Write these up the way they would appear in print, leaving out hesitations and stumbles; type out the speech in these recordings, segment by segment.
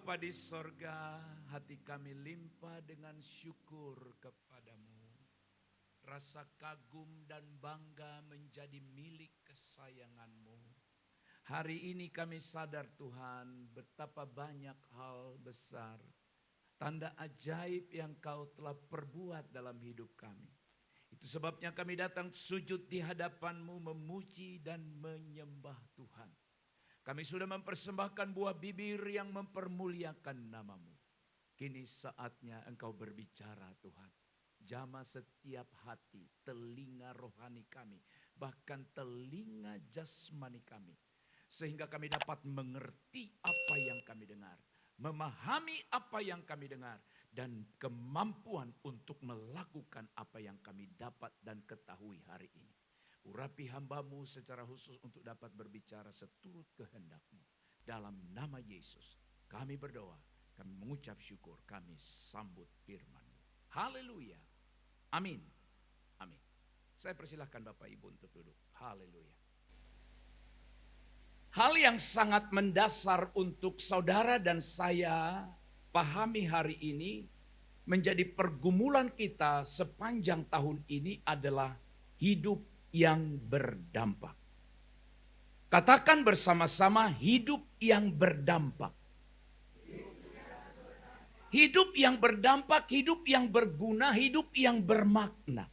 Bapa di sorga, hati kami limpah dengan syukur kepadamu. Rasa kagum dan bangga menjadi milik kesayanganmu. Hari ini kami sadar Tuhan betapa banyak hal besar, tanda ajaib yang Kau telah perbuat dalam hidup kami. Itu sebabnya kami datang sujud di hadapan-Mu memuji dan menyembah Tuhan. Kami sudah mempersembahkan buah bibir yang mempermuliakan nama-Mu. Kini saatnya Engkau berbicara Tuhan. Jamah setiap hati, telinga rohani kami, bahkan telinga jasmani kami. Sehingga kami dapat mengerti apa yang kami dengar, memahami apa yang kami dengar, dan kemampuan untuk melakukan apa yang kami dapat dan ketahui hari ini. Urapi hamba-Mu secara khusus untuk dapat berbicara seturut kehendak-Mu. Dalam nama Yesus kami berdoa, kami mengucap syukur, kami sambut firman-Mu. Haleluya. Amin. Amin. Saya persilahkan Bapak Ibu untuk duduk. Haleluya. Hal yang sangat mendasar untuk saudara dan saya pahami hari ini menjadi pergumulan kita sepanjang tahun ini adalah hidup yang berdampak. Katakan bersama-sama, hidup yang berdampak. Hidup yang berdampak, hidup yang berguna, hidup yang bermakna.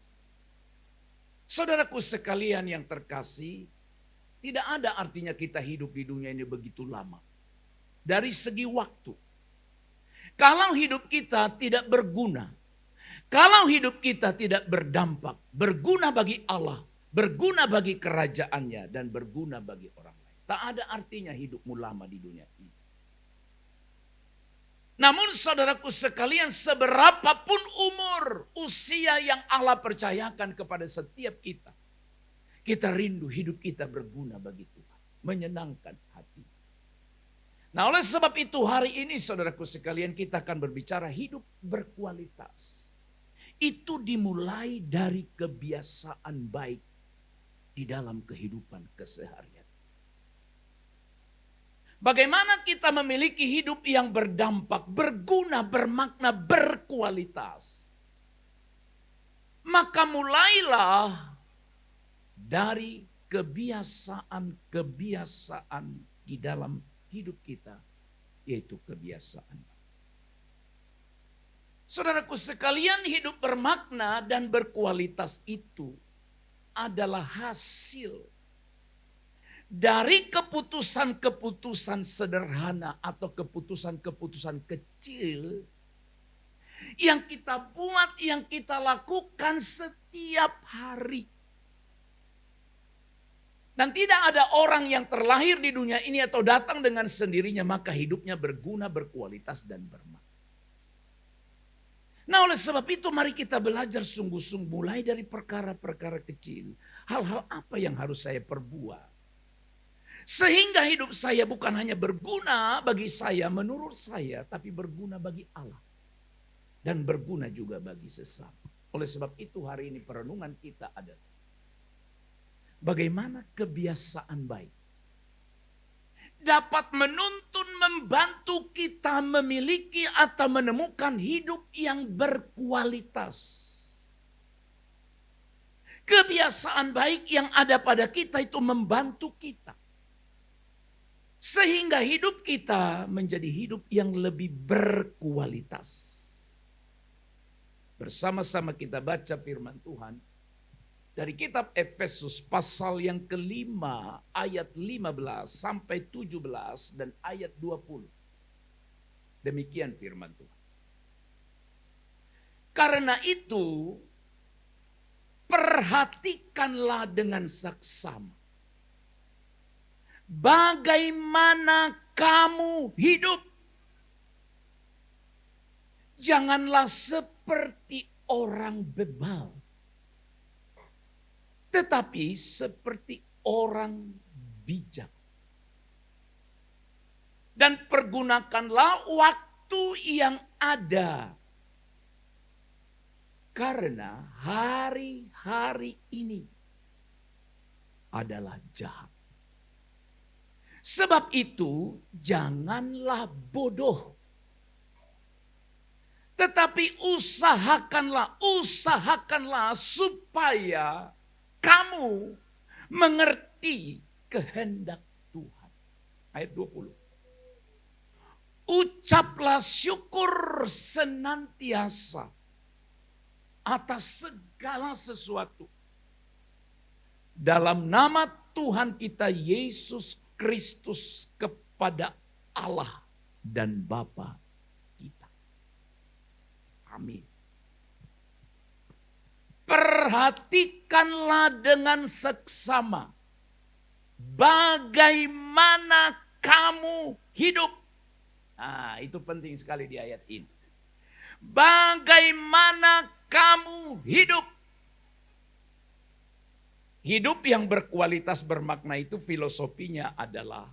Saudaraku sekalian yang terkasih, tidak ada artinya kita hidup di dunia ini begitu lama. Dari segi waktu. Kalau hidup kita tidak berguna, kalau hidup kita tidak berdampak, berguna bagi Allah, berguna bagi kerajaannya, dan berguna bagi orang lain. Tak ada artinya hidupmu lama di dunia ini. Namun saudaraku sekalian, seberapapun umur, usia yang Allah percayakan kepada setiap kita, kita rindu hidup kita berguna bagi Tuhan, menyenangkan hati. Nah, oleh sebab itu hari ini saudaraku sekalian, kita akan berbicara hidup berkualitas. Itu dimulai dari kebiasaan baik di dalam kehidupan keseharian. Bagaimana kita memiliki hidup yang berdampak, berguna, bermakna, berkualitas? Maka mulailah dari kebiasaan-kebiasaan di dalam hidup kita, yaitu kebiasaan. Saudaraku sekalian, hidup bermakna dan berkualitas itu adalah hasil dari keputusan-keputusan sederhana atau keputusan-keputusan kecil yang kita buat, yang kita lakukan setiap hari. Dan tidak ada orang yang terlahir di dunia ini atau datang dengan sendirinya maka hidupnya berguna, berkualitas dan bermakna. Nah, oleh sebab itu mari kita belajar sungguh-sungguh mulai dari perkara-perkara kecil. Hal-hal apa yang harus saya perbuat. Sehingga hidup saya bukan hanya berguna bagi saya, menurut saya, tapi berguna bagi Allah. Dan berguna juga bagi sesama. Oleh sebab itu hari ini perenungan kita adalah bagaimana kebiasaan baik dapat menuntun, membantu kita memiliki atau menemukan hidup yang berkualitas. Kebiasaan baik yang ada pada kita itu membantu kita. Sehingga hidup kita menjadi hidup yang lebih berkualitas. Bersama-sama kita baca firman Tuhan. Dari kitab Efesus pasal yang kelima ayat 15 sampai 17 dan ayat 20. Demikian firman Tuhan. Karena itu perhatikanlah dengan saksama. Bagaimana kamu hidup. Janganlah seperti orang bebal. Tetapi seperti orang bijak. Dan pergunakanlah waktu yang ada. Karena hari-hari ini adalah jahat. Sebab itu janganlah bodoh. Tetapi usahakanlah supaya kamu mengerti kehendak Tuhan. Ayat 20. Ucaplah syukur senantiasa atas segala sesuatu dalam nama Tuhan kita Yesus Kristus kepada Allah dan Bapa kita. Amin. Perhatikanlah dengan seksama bagaimana kamu hidup. Nah, itu penting sekali di ayat ini. Bagaimana kamu hidup. Hidup yang berkualitas bermakna itu filosofinya adalah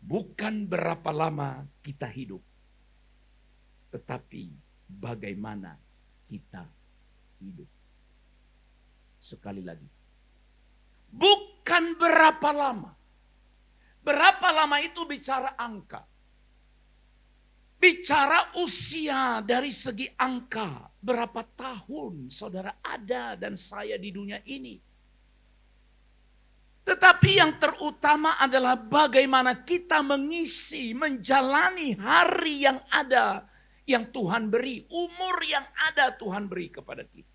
bukan berapa lama kita hidup, tetapi bagaimana kita hidup. Sekali lagi, bukan berapa lama. Berapa lama itu bicara angka. Bicara usia dari segi angka. Berapa tahun saudara ada dan saya di dunia ini. Tetapi yang terutama adalah bagaimana kita mengisi, menjalani hari yang ada. Yang Tuhan beri, umur yang ada Tuhan beri kepada kita.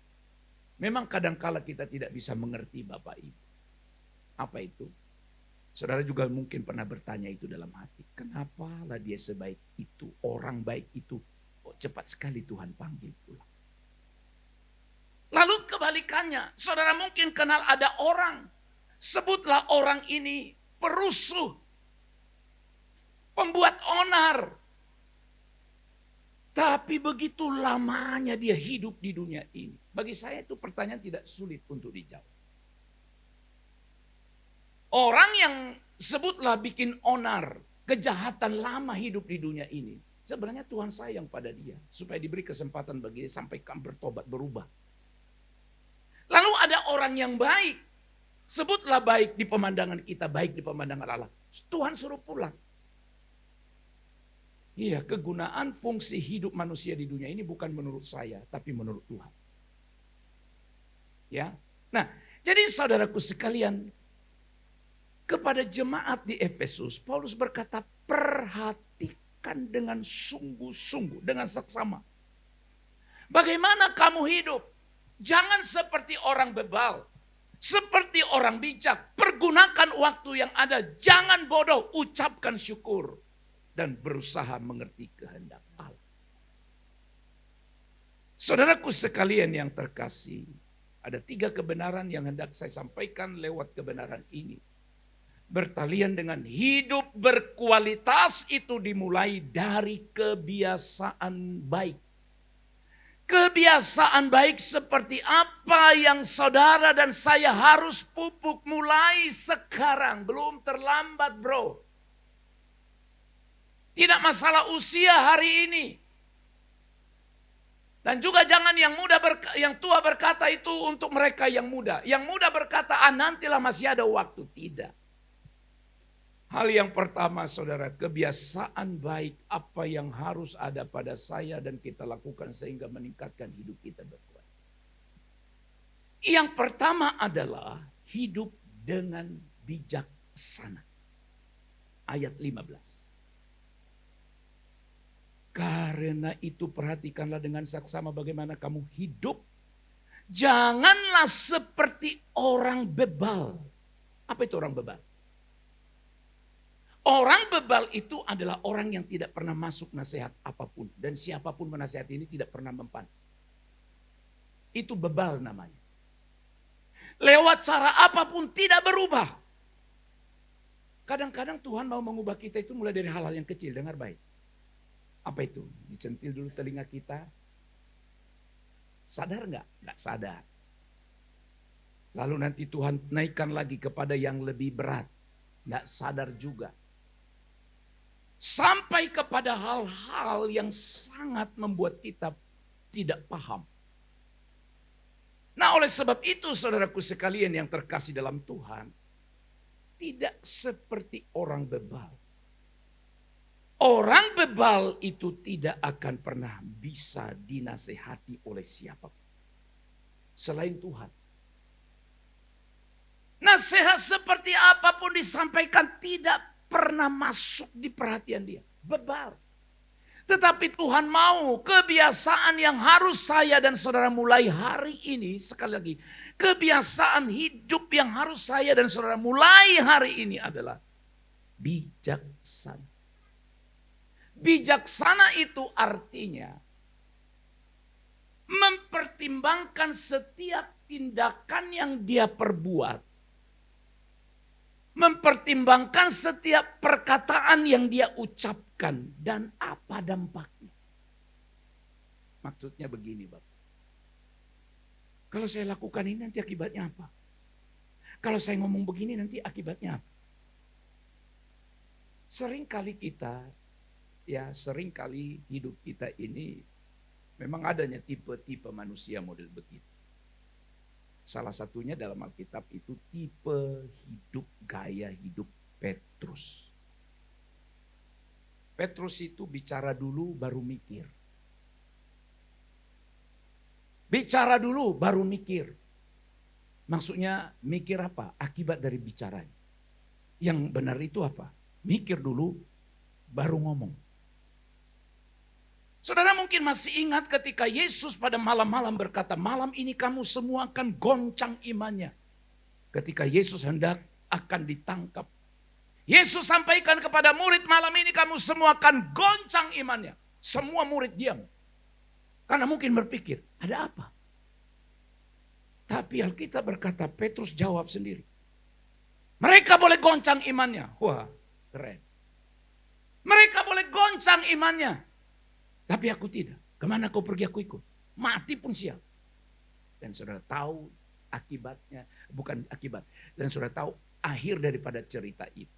Memang kadangkala kita tidak bisa mengerti Bapak Ibu. Apa itu? Saudara juga mungkin pernah bertanya itu dalam hati. Kenapa lah dia sebaik itu, orang baik itu, kok cepat sekali Tuhan panggil pulang. Lalu kebalikannya, saudara mungkin kenal ada orang, sebutlah orang ini perusuh, pembuat onar. Tapi begitu lamanya dia hidup di dunia ini. Bagi saya itu pertanyaan tidak sulit untuk dijawab. Orang yang sebutlah bikin onar, kejahatan lama hidup di dunia ini. Sebenarnya Tuhan sayang pada dia. Supaya diberi kesempatan bagi dia sampai bertobat, berubah. Lalu ada orang yang baik. Sebutlah baik di pemandangan kita, baik di pemandangan Allah. Tuhan suruh pulang. Iya, kegunaan fungsi hidup manusia di dunia ini bukan menurut saya, tapi menurut Tuhan. Ya. Nah, jadi saudaraku sekalian, kepada jemaat di Efesus, Paulus berkata, perhatikan dengan sungguh-sungguh, dengan seksama. Bagaimana kamu hidup? Jangan seperti orang bebal, seperti orang bijak. Pergunakan waktu yang ada, jangan bodoh, ucapkan syukur. Dan berusaha mengerti kehendak Allah. Saudaraku sekalian yang terkasih, ada 3 kebenaran yang hendak saya sampaikan lewat kebenaran ini. Bertalian dengan hidup berkualitas itu dimulai dari kebiasaan baik. Kebiasaan baik seperti apa yang saudara dan saya harus pupuk mulai sekarang. Belum terlambat bro. Tidak masalah usia hari ini. Dan juga jangan yang tua berkata itu untuk mereka yang muda. Yang muda berkata, nantilah masih ada waktu. Tidak. Hal yang pertama saudara, kebiasaan baik apa yang harus ada pada saya dan kita lakukan sehingga meningkatkan hidup kita berkualitas. Yang pertama adalah hidup dengan bijaksana. Ayat 15. Karena itu perhatikanlah dengan saksama bagaimana kamu hidup. Janganlah seperti orang bebal. Apa itu orang bebal? Orang bebal itu adalah orang yang tidak pernah masuk nasihat apapun. Dan siapapun menasihati ini tidak pernah mempan. Itu bebal namanya. Lewat cara apapun tidak berubah. Kadang-kadang Tuhan mau mengubah kita itu mulai dari hal-hal yang kecil. Dengar baik. Apa itu? Dicentil dulu telinga kita. Sadar nggak? Nggak sadar. Lalu nanti Tuhan naikkan lagi kepada yang lebih berat. Nggak sadar juga. Sampai kepada hal-hal yang sangat membuat kita tidak paham. Nah oleh sebab itu saudaraku sekalian yang terkasih dalam Tuhan. Tidak seperti orang bebal. Orang bebal itu tidak akan pernah bisa dinasehati oleh siapapun selain Tuhan. Nasihat seperti apapun disampaikan tidak pernah masuk di perhatian dia. Bebal. Tetapi Tuhan mau kebiasaan yang harus saya dan saudara mulai hari ini, sekali lagi, kebiasaan hidup yang harus saya dan saudara mulai hari ini adalah bijaksana. Bijaksana itu artinya mempertimbangkan setiap tindakan yang dia perbuat. Mempertimbangkan setiap perkataan yang dia ucapkan dan apa dampaknya. Maksudnya begini, Bapak. Kalau saya lakukan ini nanti akibatnya apa? Kalau saya ngomong begini nanti akibatnya apa? Seringkali hidup kita ini memang adanya tipe-tipe manusia model begitu. Salah satunya dalam Alkitab itu tipe hidup, gaya hidup Petrus. Petrus itu bicara dulu baru mikir. Bicara dulu baru mikir. Maksudnya mikir apa? Akibat dari bicaranya. Yang benar itu apa? Mikir dulu baru ngomong. Saudara mungkin masih ingat ketika Yesus pada malam-malam berkata, malam ini kamu semua akan goncang imannya. Ketika Yesus hendak akan ditangkap. Yesus sampaikan kepada murid, malam ini kamu semua akan goncang imannya. Semua murid diam. Karena mungkin berpikir, ada apa? Tapi Alkitab berkata, Petrus jawab sendiri. Mereka boleh goncang imannya. Wah, keren. Mereka boleh goncang imannya. Tapi aku tidak. Kemana kau pergi aku ikut. Mati pun siap. Dan saudara tahu akibatnya. Bukan akibat. Dan saudara tahu akhir daripada cerita itu.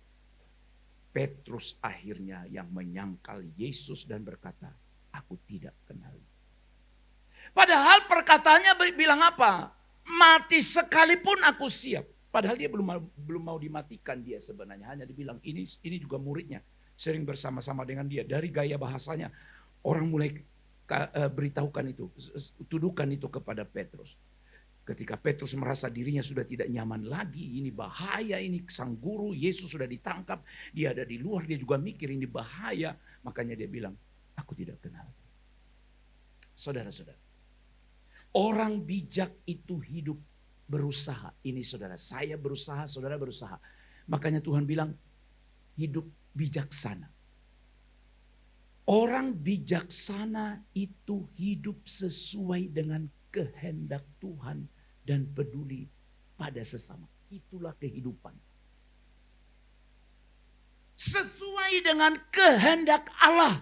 Petrus akhirnya yang menyangkal Yesus dan berkata, aku tidak kenal. Padahal perkataannya bilang apa? Mati sekalipun aku siap. Padahal dia belum mau dimatikan dia sebenarnya. Hanya dibilang ini juga muridnya. Sering bersama-sama dengan dia. Dari gaya bahasanya. Orang mulai beritahukan itu, tuduhkan itu kepada Petrus. Ketika Petrus merasa dirinya sudah tidak nyaman lagi, ini bahaya, ini sang guru, Yesus sudah ditangkap, dia ada di luar, dia juga mikir ini bahaya. Makanya dia bilang, aku tidak kenal. Saudara-saudara, orang bijak itu hidup berusaha. Ini saudara, saya berusaha, saudara berusaha. Makanya Tuhan bilang, hidup bijaksana. Orang bijaksana itu hidup sesuai dengan kehendak Tuhan dan peduli pada sesama. Itulah kehidupan. Sesuai dengan kehendak Allah.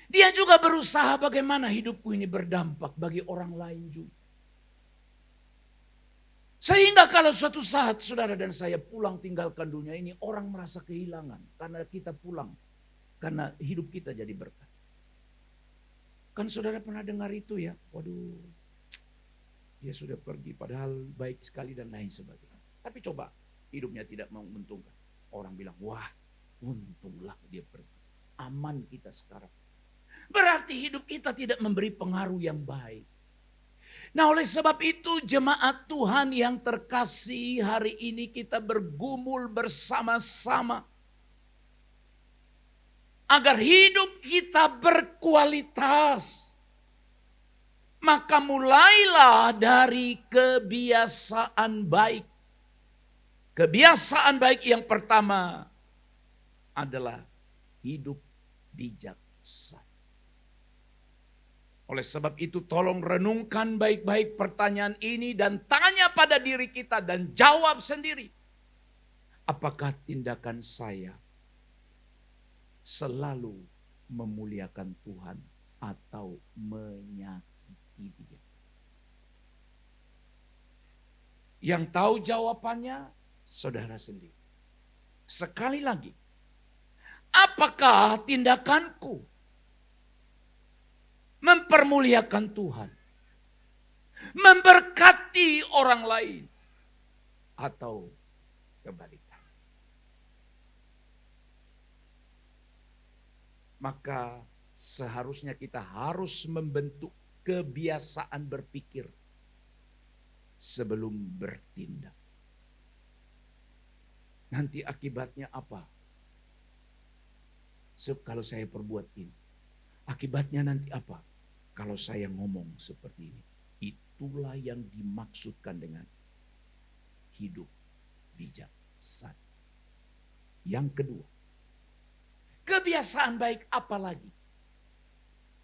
Dia juga berusaha bagaimana hidupku ini berdampak bagi orang lain juga. Sehingga kalau suatu saat saudara dan saya pulang tinggalkan dunia ini, orang merasa kehilangan karena kita pulang. Karena hidup kita jadi berkat. Kan saudara pernah dengar itu ya, waduh dia sudah pergi padahal baik sekali dan lain sebagainya. Tapi coba hidupnya tidak menguntungkan. Orang bilang, wah untunglah dia pergi. Aman kita sekarang. Berarti hidup kita tidak memberi pengaruh yang baik. Nah oleh sebab itu jemaat Tuhan yang terkasih, hari ini kita bergumul bersama-sama. Agar hidup kita berkualitas. Maka mulailah dari kebiasaan baik. Kebiasaan baik yang pertama adalah hidup bijaksana. Oleh sebab itu tolong renungkan baik-baik pertanyaan ini dan tanya pada diri kita dan jawab sendiri. Apakah tindakan saya selalu memuliakan Tuhan atau menyakiti Dia? Yang tahu jawabannya saudara sendiri. Sekali lagi, apakah tindakanku mempermuliakan Tuhan, memberkati orang lain, atau kebalikan? Maka seharusnya kita harus membentuk kebiasaan berpikir sebelum bertindak. Nanti akibatnya apa? Kalau saya perbuat ini. Akibatnya nanti apa? Kalau saya ngomong seperti ini. Itulah yang dimaksudkan dengan hidup bijaksana. Yang kedua, kebiasaan baik apa lagi?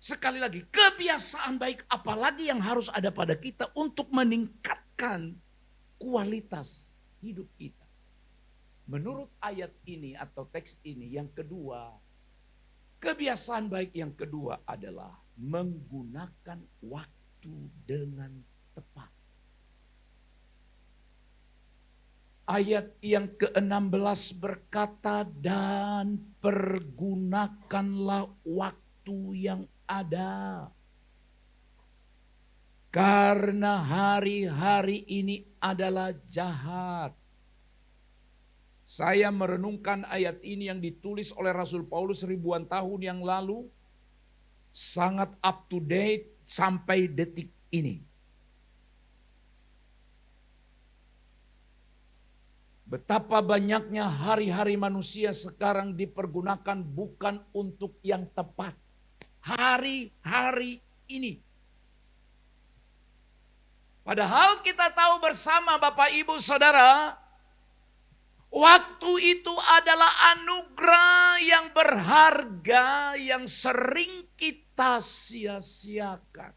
Sekali lagi, kebiasaan baik apa lagi yang harus ada pada kita untuk meningkatkan kualitas hidup kita? Menurut ayat ini atau teks ini, yang kedua, kebiasaan baik yang kedua adalah menggunakan waktu dengan tepat. Ayat yang ke-16 berkata, dan pergunakanlah waktu yang ada. Karena hari-hari ini adalah jahat. Saya merenungkan ayat ini yang ditulis oleh Rasul Paulus ribuan tahun yang lalu. Sangat up to date sampai detik ini. Betapa banyaknya hari-hari manusia sekarang dipergunakan bukan untuk yang tepat. Hari-hari ini. Padahal kita tahu bersama Bapak Ibu Saudara, waktu itu adalah anugerah yang berharga yang sering kita sia-siakan.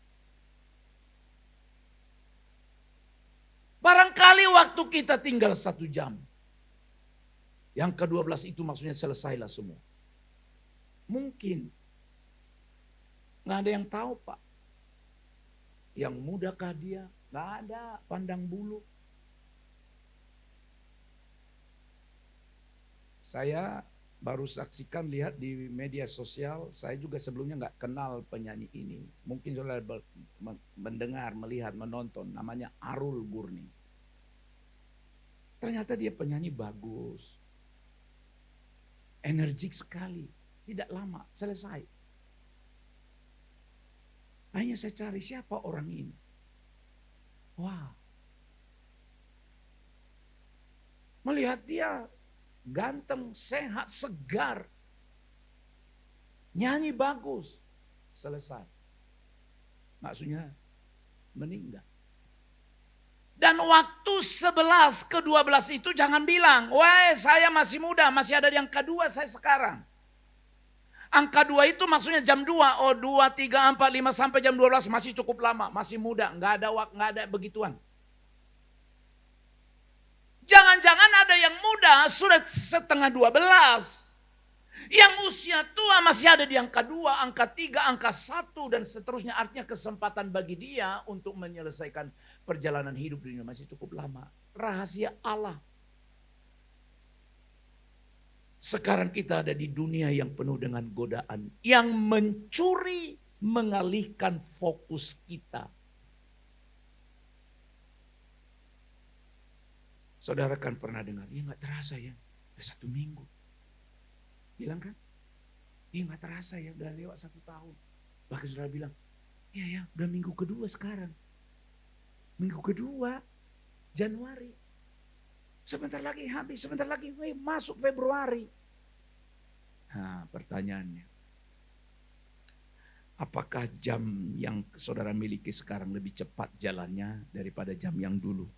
Barangkali waktu kita tinggal 1 jam. Yang ke-12 itu maksudnya selesailah semua. Mungkin. Nggak ada yang tahu Pak. Yang mudakah dia? Nggak ada, pandang bulu. Saya baru saksikan, lihat di media sosial, saya juga sebelumnya nggak kenal penyanyi ini. Mungkin saudara mendengar, melihat, menonton, namanya Arul Gurni. Ternyata dia penyanyi bagus. Energik sekali, tidak lama, selesai. Hanya saya cari siapa orang ini. Wah. Melihat dia ganteng, sehat, segar. Nyanyi bagus. Selesai. Maksudnya meninggal. Dan waktu 11 ke 12 itu jangan bilang, wah saya masih muda, masih ada yang kedua saya sekarang. Angka 2 itu maksudnya jam 2, oh 2, 3, 4, 5 sampai jam 12 masih cukup lama, masih muda, nggak ada begituan. Jangan-jangan ada yang muda sudah setengah 12. Yang usia tua masih ada di angka 2, angka 3, angka 1 dan seterusnya. Artinya kesempatan bagi dia untuk menyelesaikan perjalanan hidup dunia masih cukup lama. Rahasia Allah. Sekarang kita ada di dunia yang penuh dengan godaan. Yang mencuri, mengalihkan fokus kita. Saudara kan pernah dengar, ya gak terasa ya, udah 1 minggu. Bilang kan, ya gak terasa ya, udah lewat 1 tahun. Bahkan saudara bilang, ya udah minggu kedua sekarang. Minggu kedua, Januari. Sebentar lagi habis, sebentar lagi masuk Februari. Nah pertanyaannya, apakah jam yang saudara miliki sekarang lebih cepat jalannya daripada jam yang dulu?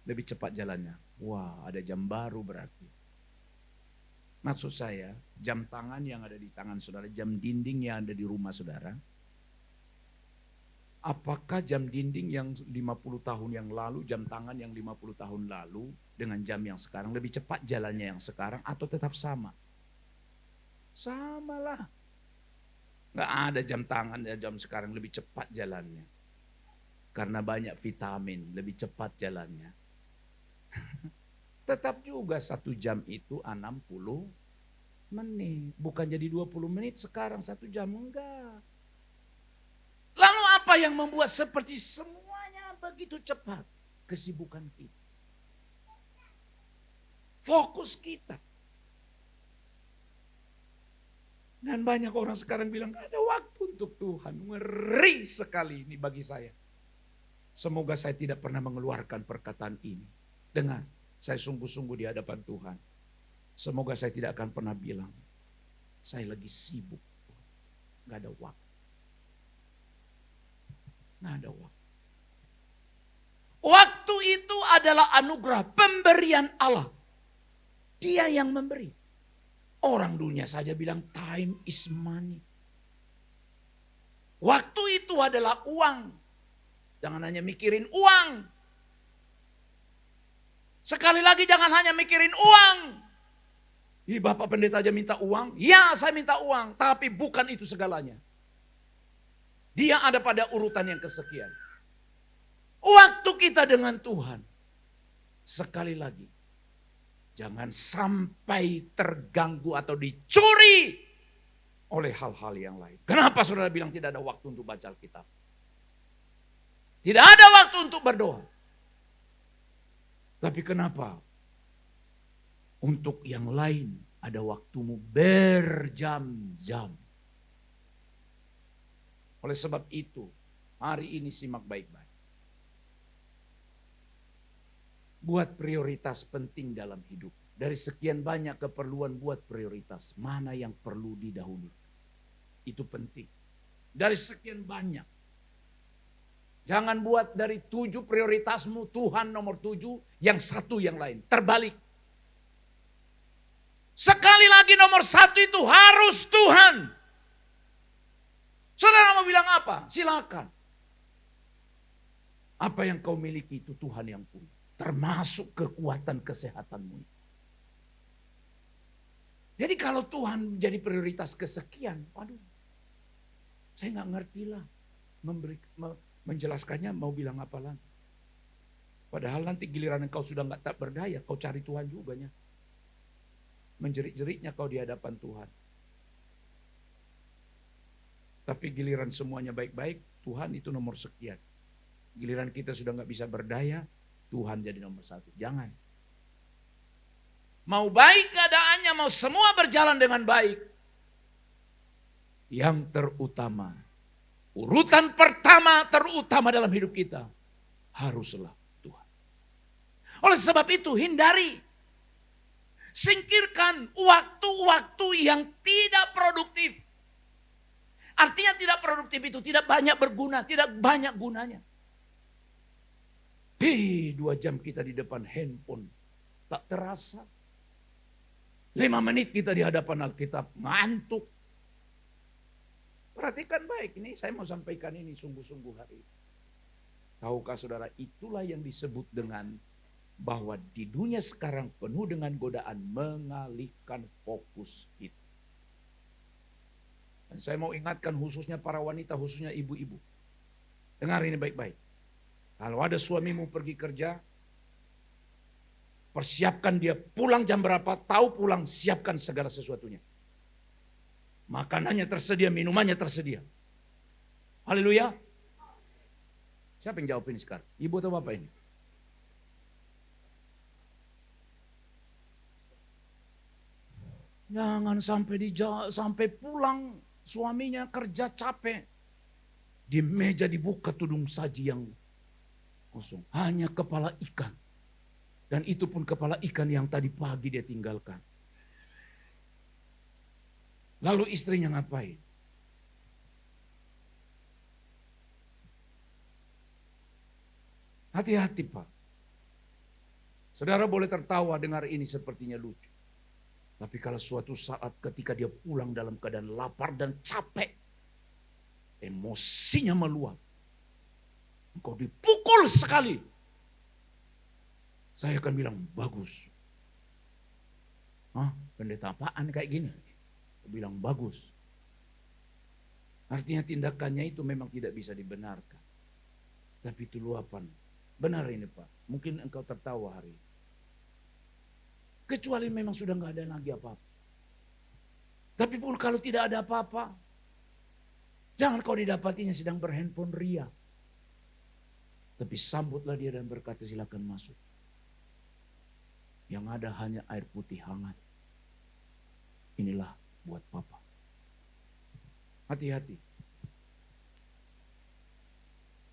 Lebih cepat jalannya. Wah, ada jam baru berarti. Maksud saya, jam tangan yang ada di tangan saudara, jam dinding yang ada di rumah saudara. Apakah jam dinding yang 50 tahun yang lalu, jam tangan yang 50 tahun lalu, dengan jam yang sekarang, lebih cepat jalannya yang sekarang atau tetap sama? Samalah. Nggak ada jam tangan dan jam sekarang lebih cepat jalannya. Karena banyak vitamin, lebih cepat jalannya. Tetap juga 1 jam itu 60 menit. Bukan jadi 20 menit sekarang 1 jam, enggak. Lalu apa yang membuat seperti semuanya begitu cepat? Kesibukan kita. Fokus kita. Dan banyak orang sekarang bilang gak ada waktu untuk Tuhan. Ngeri sekali ini bagi saya. Semoga saya tidak pernah mengeluarkan perkataan ini. Dengar, saya sungguh-sungguh di hadapan Tuhan. Semoga saya tidak akan pernah bilang, saya lagi sibuk. Gak ada waktu. Gak ada waktu. Waktu itu adalah anugerah pemberian Allah. Dia yang memberi. Orang dunia saja bilang time is money. Waktu itu adalah uang. Jangan hanya mikirin uang. Sekali lagi jangan hanya mikirin uang. Bapak pendeta aja minta uang. Ya, saya minta uang. Tapi bukan itu segalanya. Dia ada pada urutan yang kesekian. Waktu kita dengan Tuhan. Sekali lagi. Jangan sampai terganggu atau dicuri oleh hal-hal yang lain. Kenapa saudara bilang tidak ada waktu untuk baca Alkitab? Tidak ada waktu untuk berdoa. Tapi kenapa? Untuk yang lain ada waktumu berjam-jam. Oleh sebab itu, hari ini simak baik-baik. Buat prioritas penting dalam hidup. Dari sekian banyak keperluan, buat prioritas. Mana yang perlu didahulukan. Itu penting. Dari sekian banyak. Jangan buat dari 7 prioritasmu, Tuhan nomor 7, yang satu yang lain. Terbalik. Sekali lagi nomor 1 itu harus Tuhan. Saudara mau bilang apa? Silakan. Apa yang kau miliki itu Tuhan yang punya. Termasuk kekuatan kesehatanmu. Jadi kalau Tuhan menjadi prioritas kesekian, waduh, saya nggak ngerti lah menjelaskannya mau bilang apa lagi. Padahal nanti giliran engkau sudah nggak tak berdaya, kau cari Tuhan juga nya. Menjerit-jeritnya kau di hadapan Tuhan. Tapi giliran semuanya baik-baik, Tuhan itu nomor sekian. Giliran kita sudah nggak bisa berdaya, Tuhan jadi nomor 1. Jangan. Mau baik keadaannya, mau semua berjalan dengan baik. Yang terutama, urutan pertama terutama dalam hidup kita, haruslah Tuhan. Oleh sebab itu hindari. Singkirkan waktu-waktu yang tidak produktif. Artinya tidak produktif itu tidak banyak berguna, tidak banyak gunanya. 2 jam kita di depan handphone. Tak terasa. 5 menit kita di hadapan Alkitab. Ngantuk. Perhatikan baik. Ini saya mau sampaikan ini sungguh-sungguh hari ini. Tahukah saudara, itulah yang disebut dengan bahwa di dunia sekarang penuh dengan godaan mengalihkan fokus kita. Dan saya mau ingatkan khususnya para wanita, khususnya ibu-ibu. Dengar ini baik-baik. Kalau ada suamimu pergi kerja, persiapkan dia pulang jam berapa, tahu pulang, siapkan segala sesuatunya. Makanannya tersedia, minumannya tersedia. Haleluya. Siapa yang jawab ini sekarang? Ibu atau bapak ini? Jangan sampai pulang suaminya kerja capek. Di meja dibuka tudung saji yang kosong. Hanya kepala ikan. Dan itu pun kepala ikan yang tadi pagi dia tinggalkan. Lalu istrinya ngapain? Hati-hati Pak. Saudara boleh tertawa dengar ini sepertinya lucu. Tapi kalau suatu saat ketika dia pulang dalam keadaan lapar dan capek. Emosinya meluap. Engkau dipukul sekali. Saya akan bilang bagus. Hah, pendeta apaan kayak gini? Saya bilang bagus. Artinya tindakannya itu memang tidak bisa dibenarkan. Tapi itu luapan. Benar ini Pak. Mungkin engkau tertawa hari ini. Kecuali memang sudah nggak ada lagi apa-apa. Tapi pun kalau tidak ada apa-apa, jangan kau didapatinya sedang berhandphone ria. Tapi sambutlah dia dan berkata silakan masuk. Yang ada hanya air putih hangat. Inilah buat Papa. Hati-hati.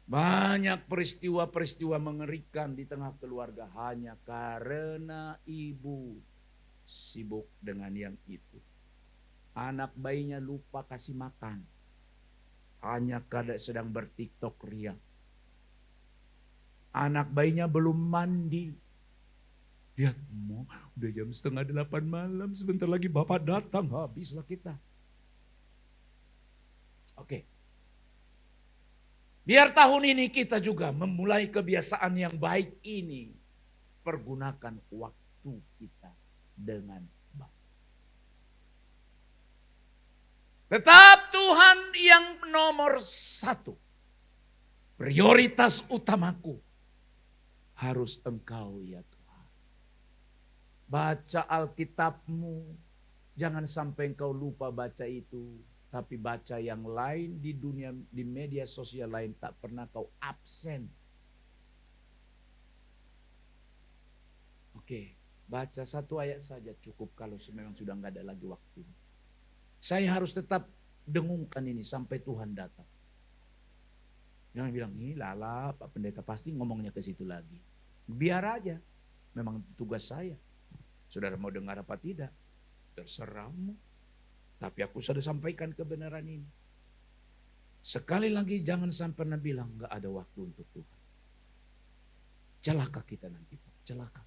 Banyak peristiwa-peristiwa mengerikan di tengah keluarga hanya karena ibu sibuk dengan yang itu. Anak bayinya lupa kasih makan. Hanya karena sedang bertiktok ria. Anak bayinya belum mandi. Lihat, udah jam 7:30 malam, sebentar lagi bapak datang, habislah kita. Oke. Biar tahun ini kita juga memulai kebiasaan yang baik ini. Pergunakan waktu kita dengan baik. Tetap Tuhan yang nomor 1. Prioritas utamaku harus Engkau ya Tuhan. Baca Alkitabmu, jangan sampai engkau lupa baca itu. Tapi baca yang lain di dunia, di media sosial lain tak pernah kau absen. Oke, baca 1 ayat saja cukup kalau memang sudah nggak ada lagi waktu. Saya harus tetap dengungkan ini sampai Tuhan datang. Jangan bilang, nih lala Pak Pendeta pasti ngomongnya ke situ lagi. Biar aja, memang tugas saya. Saudara mau dengar apa tidak? Terserahmu. Tapi aku sudah sampaikan kebenaran ini. Sekali lagi jangan sampai pernah bilang gak ada waktu untuk Tuhan. Celaka kita nanti Pak, celaka.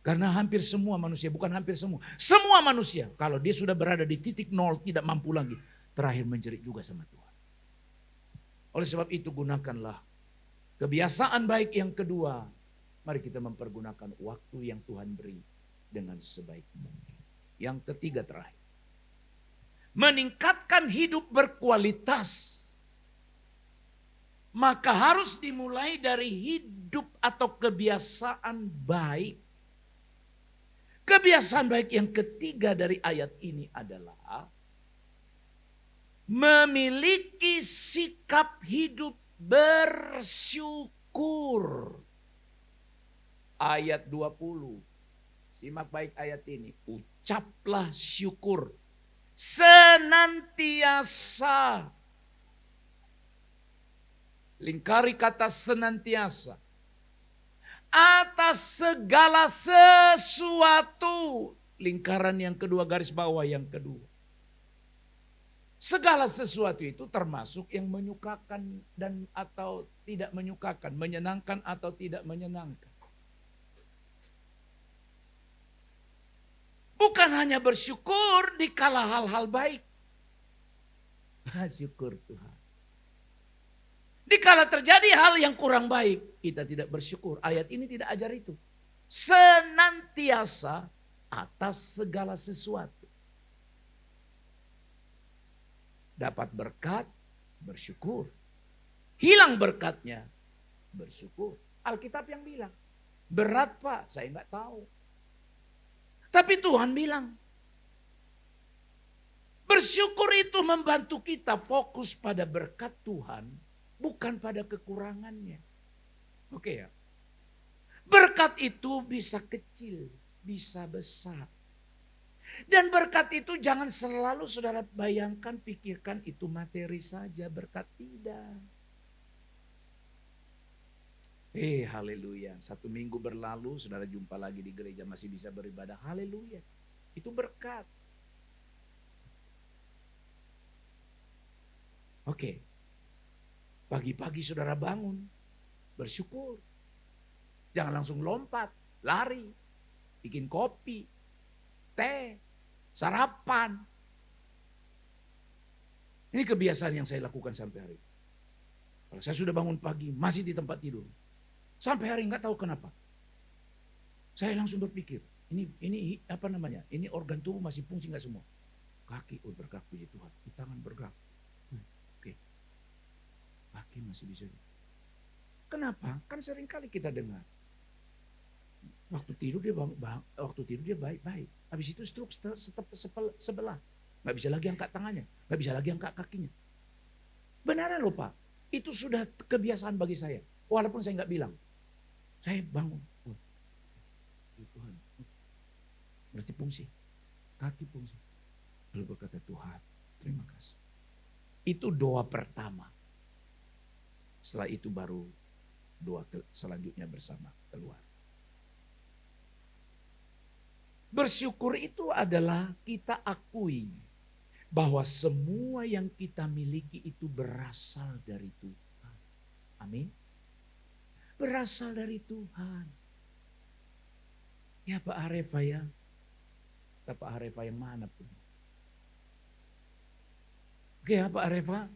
Karena hampir semua manusia, bukan hampir semua. Semua manusia kalau dia sudah berada di titik 0 tidak mampu lagi. Terakhir menjerit juga sama Tuhan. Oleh sebab itu gunakanlah kebiasaan baik yang kedua. Mari kita mempergunakan waktu yang Tuhan beri dengan sebaik mungkin. Yang ketiga terakhir. Meningkatkan hidup berkualitas. Maka harus dimulai dari hidup atau kebiasaan baik. Kebiasaan baik yang ketiga dari ayat ini adalah memiliki sikap hidup bersyukur. Ayat 20. Simak baik ayat ini. Ucaplah syukur senantiasa. Lingkari kata senantiasa. Atas segala sesuatu. Lingkaran yang kedua, garis bawah yang kedua. Segala sesuatu itu termasuk yang menyukakan dan atau tidak menyukakan. Menyenangkan atau tidak menyenangkan. Bukan hanya bersyukur di kala hal-hal baik. Syukur Tuhan. Dikala terjadi hal yang kurang baik, kita tidak bersyukur. Ayat ini tidak ajar itu. Senantiasa atas segala sesuatu. Dapat berkat, bersyukur. Hilang berkatnya, bersyukur. Alkitab yang bilang, berat Pak, saya nggak tahu. Tapi Tuhan bilang, bersyukur itu membantu kita fokus pada berkat Tuhan, bukan pada kekurangannya. Oke ya. Berkat itu bisa kecil, bisa besar. Dan berkat itu jangan selalu saudara bayangkan, pikirkan itu materi saja, berkat tidak. Haleluya. 1 minggu berlalu, saudara jumpa lagi di gereja masih bisa beribadah. Haleluya. Itu berkat. Oke. Pagi-pagi saudara bangun, bersyukur. Jangan langsung lompat, lari, bikin kopi, teh, sarapan. Ini kebiasaan yang saya lakukan sampai hari ini. Kalau saya sudah bangun pagi, masih di tempat tidur. Sampai hari nggak tahu kenapa. Saya langsung berpikir, ini apa namanya? Ini organ tubuh masih fungsi nggak semua? Kaki bergerak puji Tuhan, di tangan bergerak. Oke. Kaki masih bisa. Kenapa? Kan sering kali kita dengar. Waktu tidur dia baik-baik. Habis itu stroke sebelah. Nggak bisa lagi angkat tangannya, nggak bisa lagi angkat kakinya. Benaran loh Pak, itu sudah kebiasaan bagi saya. Walaupun saya nggak bilang. Saya bangun. Oh, Tuhan. Berarti fungsi. Kaki fungsi. Lalu berkata Tuhan, terima kasih. Itu doa pertama. Setelah itu baru doa selanjutnya bersama keluar. Bersyukur itu adalah kita akui bahwa semua yang kita miliki itu berasal dari Tuhan. Amin. Berasal dari Tuhan. Ya Pak Arefa ya. Kata Pak Arefa yang mana pun. Oke ya Pak Arefa.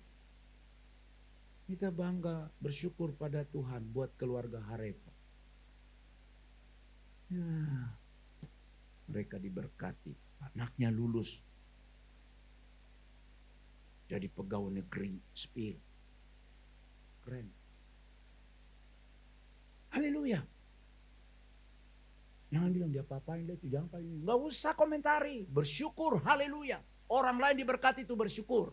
Kita bangga bersyukur pada Tuhan buat keluarga Harefa. Ya, mereka diberkati. Anaknya lulus. Jadi pegawai negeri sipil. Keren. Haleluya. Jangan bilang dia apa-apain dia itu. Jangan paling. Gak usah komentari. Bersyukur. Haleluya. Orang lain diberkati itu bersyukur.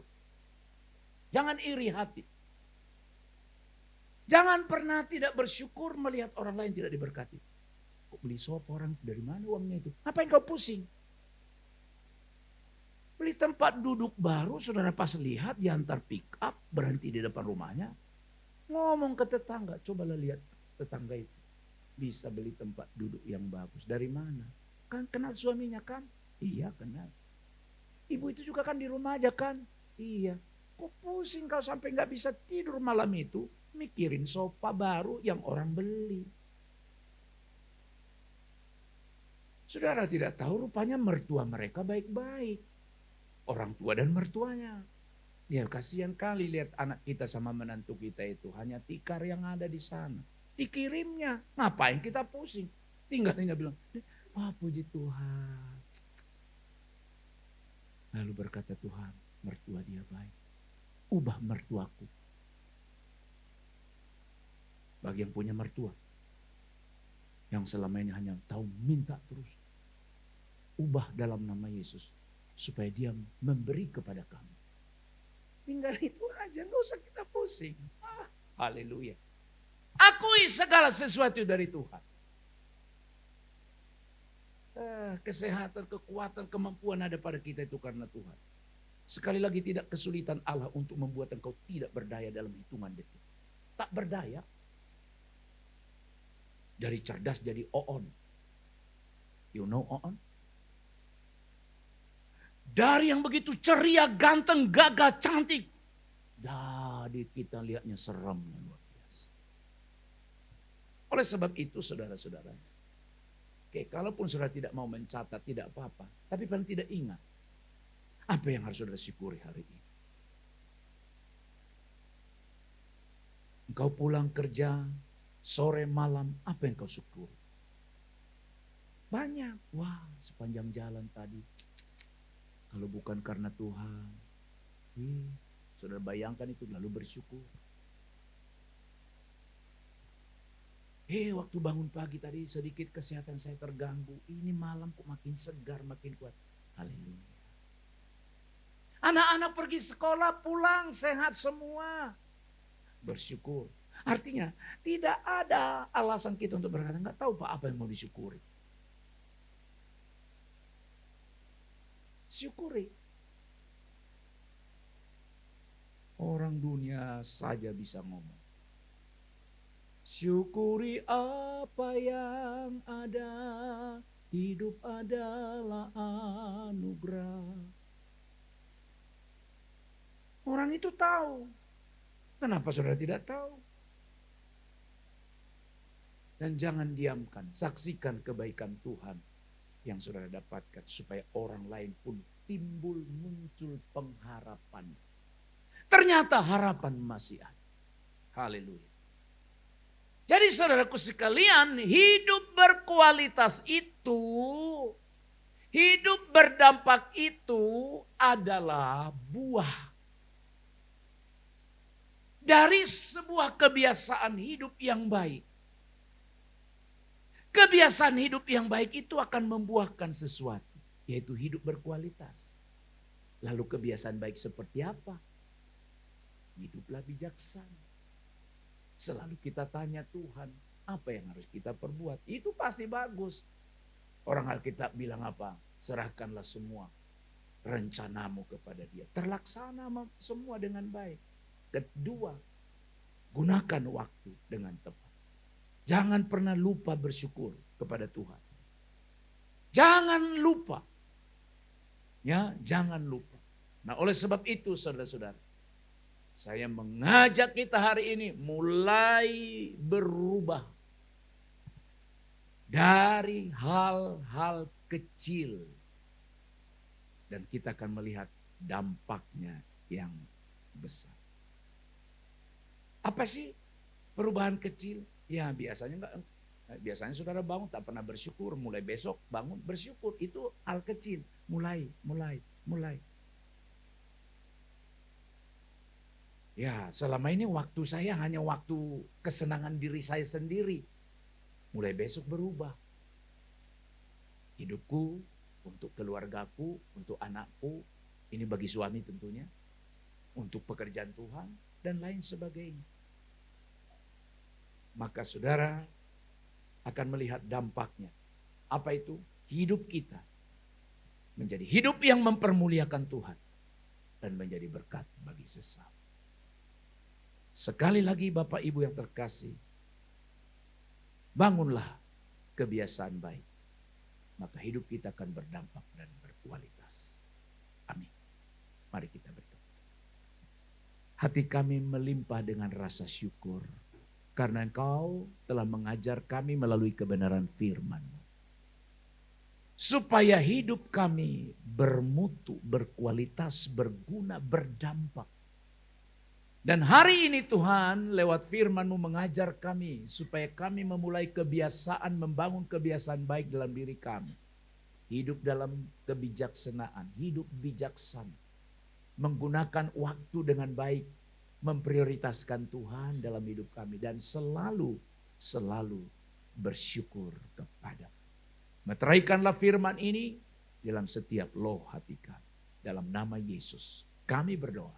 Jangan iri hati. Jangan pernah tidak bersyukur melihat orang lain tidak diberkati. Kok beli sofa orang dari mana uangnya itu? Ngapain kau pusing? Beli tempat duduk baru, saudara pas lihat diantar pick up, berhenti di depan rumahnya. Ngomong ke tetangga, cobalah lihat tetangga itu. Bisa beli tempat duduk yang bagus. Dari mana? Kan kenal suaminya kan? Iya kenal. Ibu itu juga kan di rumah aja kan? Iya. Kok pusing kau sampai gak bisa tidur malam itu? Mikirin sofa baru yang orang beli. Saudara tidak tahu rupanya mertua mereka baik-baik. Orang tua dan mertuanya. Ya kasihan kali lihat anak kita sama menantu kita itu. Hanya tikar yang ada di sana. Dikirimnya. Ngapain kita pusing? Tinggalnya bilang, wah puji Tuhan. Lalu berkata Tuhan, mertua dia baik. Ubah mertuaku. Bagi yang punya mertua. Yang selama ini hanya tahu minta terus. Ubah dalam nama Yesus. Supaya dia memberi kepada kamu. Tinggal itu aja. Gak usah kita pusing. Haleluya. Akui segala sesuatu dari Tuhan. Kesehatan, kekuatan, kemampuan ada pada kita itu karena Tuhan. Sekali lagi tidak kesulitan Allah untuk membuat engkau tidak berdaya dalam hitungan detik. Tak berdaya. Dari cerdas jadi oon. You know oon? Dari yang begitu ceria, ganteng, gagah, cantik. Jadi kita lihatnya seremnya luar biasa. Oleh sebab itu saudara-saudara. Oke, kalaupun saudara tidak mau mencatat tidak apa-apa. Tapi paling tidak ingat. Apa yang harus saudara syukuri hari ini. Engkau pulang kerja. Sore malam, apa yang kau syukuri? Banyak. Wah, sepanjang jalan tadi. Kalau bukan karena Tuhan. Saudara bayangkan itu lalu bersyukur. Waktu bangun pagi tadi sedikit kesehatan saya terganggu. Ini malam kok makin segar, makin kuat. Haleluya. Anak-anak pergi sekolah, pulang sehat semua. Bersyukur. Artinya tidak ada alasan kita untuk berkata, enggak tahu Pak apa yang mau disyukuri. Syukuri. Orang dunia saja bisa ngomong. Syukuri apa yang ada, hidup adalah anugerah. Orang itu tahu. Kenapa saudara tidak tahu? Dan jangan diamkan, saksikan kebaikan Tuhan yang saudara dapatkan. Supaya orang lain pun timbul muncul pengharapan. Ternyata harapan masih ada. Haleluya. Jadi saudaraku sekalian, hidup berkualitas itu, hidup berdampak itu adalah buah dari sebuah kebiasaan hidup yang baik. Kebiasaan hidup yang baik itu akan membuahkan sesuatu, yaitu hidup berkualitas. Lalu kebiasaan baik seperti apa? Hiduplah bijaksana. Selalu kita tanya Tuhan, apa yang harus kita perbuat? Itu pasti bagus. Orang Alkitab bilang apa? Serahkanlah semua rencanamu kepada dia. Terlaksana semua dengan baik. Kedua, gunakan waktu dengan tepat. Jangan pernah lupa bersyukur kepada Tuhan. Jangan lupa. Ya, jangan lupa. Nah, oleh sebab itu saudara-saudara, saya mengajak kita hari ini mulai berubah dari hal-hal kecil. Dan kita akan melihat dampaknya yang besar. Apa sih perubahan kecil? Ya biasanya saudara bangun tak pernah bersyukur, mulai besok bangun bersyukur. Itu hal kecil, mulai. Ya, selama ini waktu saya hanya waktu kesenangan diri saya sendiri. Mulai besok berubah. Hidupku, untuk keluargaku, untuk anakku, ini bagi suami tentunya, untuk pekerjaan Tuhan, dan lain sebagainya. Maka saudara akan melihat dampaknya. Apa itu? Hidup kita menjadi hidup yang mempermuliakan Tuhan dan menjadi berkat bagi sesama. Sekali lagi Bapak Ibu yang terkasih, bangunlah kebiasaan baik. Maka hidup kita akan berdampak dan berkualitas. Amin. Mari kita berdoa. Hati kami melimpah dengan rasa syukur. Karena Engkau telah mengajar kami melalui kebenaran firman-Mu. Supaya hidup kami bermutu, berkualitas, berguna, berdampak. Dan hari ini Tuhan lewat firman-Mu mengajar kami supaya kami memulai kebiasaan, membangun kebiasaan baik dalam diri kami. Hidup dalam kebijaksanaan, hidup bijaksana. Menggunakan waktu dengan baik. Memprioritaskan Tuhan dalam hidup kami. Dan selalu bersyukur kepada. Meteraikanlah firman ini dalam setiap loh hati kami. Dalam nama Yesus kami berdoa.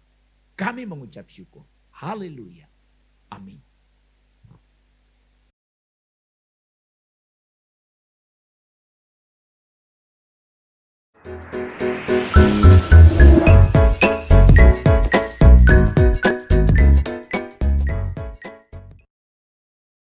Kami mengucap syukur. Haleluya. Amin.